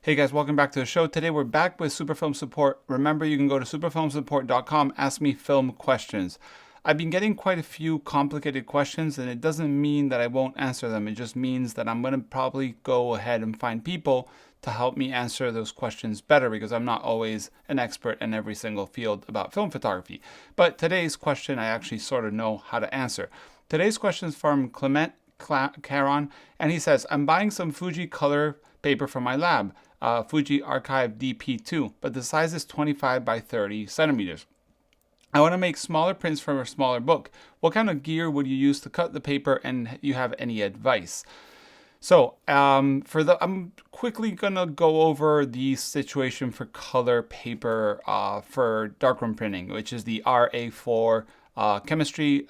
Hey guys, welcome back to the show. Today we're back with Superfilm Support. Remember, you can go to superfilmsupport.com, ask me film questions. I've been getting quite a few complicated questions, and it doesn't mean that I won't answer them. It just means that I'm going to probably go ahead and find people to help me answer those questions better, because I'm not always an expert in every single field about film photography. But today's question I actually sort of know how to answer. Today's question is from Clement Caron, and he says, I'm buying some Fuji color paper from my lab, Fuji Archive DP2, but the size is 25 by 30 centimeters. I want to make smaller prints from a smaller book. What kind of gear would you use to cut the paper, and you have any advice? So I'm quickly gonna go over the situation for color paper for darkroom printing, which is the RA-4 chemistry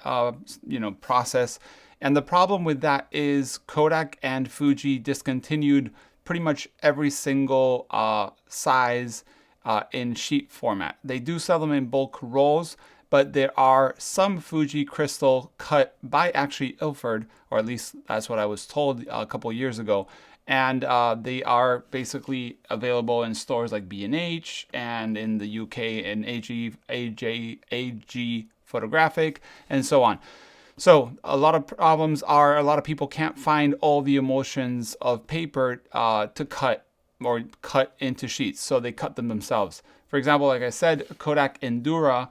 process. And the problem with that is Kodak and Fuji discontinued pretty much every single size in sheet format. They do sell them in bulk rolls, but there are some Fuji crystal cut by actually Ilford, or at least that's what I was told a couple years ago. And they are basically available in stores like B&H, and in the UK in AG Photographic, and so on. So a lot of problems are a lot of people can't find all the emulsions of paper to cut or cut into sheets, so they cut them themselves. For example, like I said, Kodak Endura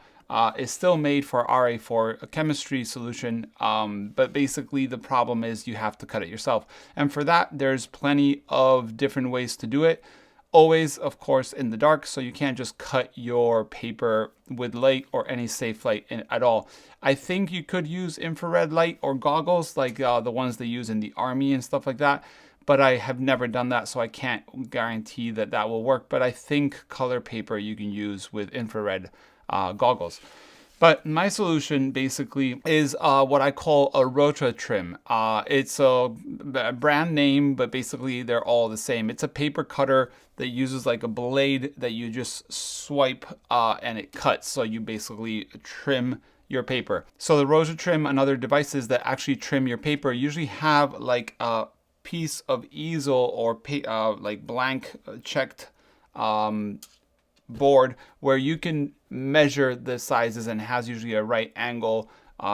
is still made for RA-4 chemistry solution, but basically the problem is you have to cut it yourself. And for that, there's plenty of different ways to do it. Always, of course, in the dark, so you can't just cut your paper with light or any safe light at all. I think you could use infrared light or goggles like the ones they use in the army and stuff like that, but I have never done that, so I can't guarantee that that will work. But I think color paper you can use with infrared goggles. But my solution basically is what I call a rota trim. It's a brand name, but basically they're all the same. It's a paper cutter that uses like a blade that you just swipe and it cuts. So you basically trim your paper. So the rota trim and other devices that actually trim your paper usually have like a piece of easel or like blank checked board where you can measure the sizes, and has usually a right angle,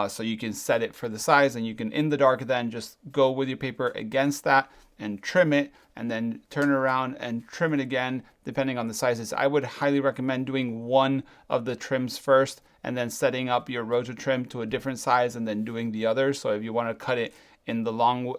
so you can set it for the size, and you can in the dark then just go with your paper against that and trim it, and then turn it around and trim it again depending on the sizes. I would highly recommend doing one of the trims first and then setting up your rota trim to a different size and then doing the other. So if you want to cut it in the long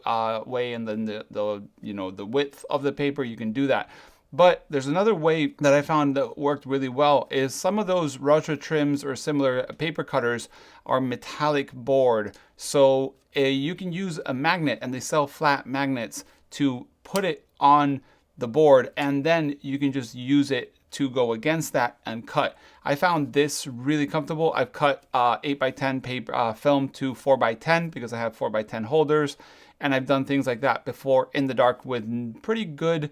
way and then the width of the paper, you can do that. But there's another way that I found that worked really well, is some of those rota trims or similar paper cutters are metallic board. So you can use a magnet, and they sell flat magnets to put it on the board, and then you can just use it to go against that and cut. I found this really comfortable. I've cut 8x10 paper film to 4x10 because I have 4x10 holders, and I've done things like that before in the dark with pretty good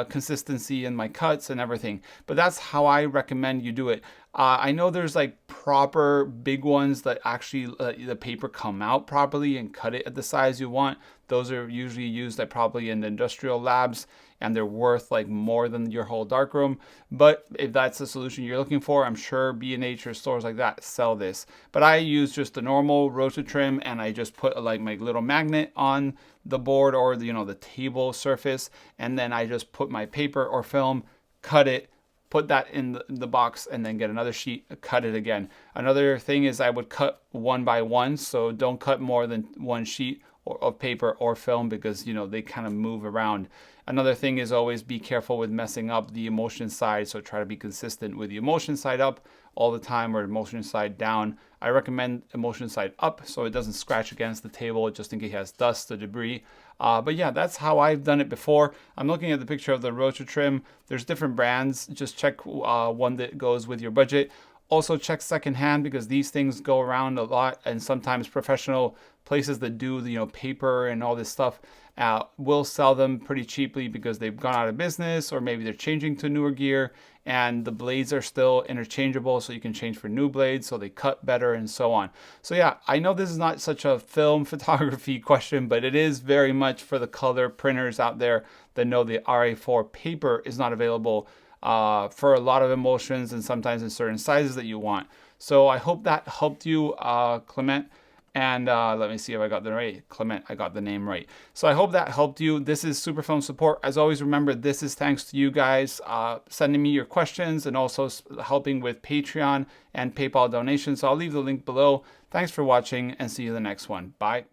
consistency in my cuts and everything. But that's how I recommend you do it. I know there's like proper big ones that actually the paper come out properly and cut it at the size you want. Those are usually used like probably in the industrial labs, and they're worth like more than your whole darkroom. But if that's the solution you're looking for, I'm sure B&H or stores like that sell this. But I use just the normal rota trim, and I just put like my little magnet on the board or the table surface, and then I just put my paper or film, cut it, put that in the box, and then get another sheet, cut it again. Another thing is I would cut one by one, so don't cut more than one sheet of paper or film, because they kind of move around. Another thing is always be careful with messing up the emulsion side, so try to be consistent with the emulsion side up all the time or emulsion side down. I recommend emulsion side up so it doesn't scratch against the table just in case it has dust or debris. But yeah, that's how I've done it before. I'm looking at the picture of the rota trim. There's different brands. Just check one that goes with your budget. Also check secondhand, because these things go around a lot, and sometimes professional places that do the, paper and all this stuff will sell them pretty cheaply because they've gone out of business, or maybe they're changing to newer gear and the blades are still interchangeable, so you can change for new blades so they cut better and so on. So yeah, I know this is not such a film photography question, but it is very much for the color printers out there that know the RA-4 paper is not available for a lot of emulsions and sometimes in certain sizes that you want. So I hope that helped you, Clement. And let me see if I got the right. Clement, I got the name right. So I hope that helped you. This is Superfilm Support. As always, remember, this is thanks to you guys sending me your questions and also helping with Patreon and PayPal donations. So I'll leave the link below. Thanks for watching and see you in the next one. Bye.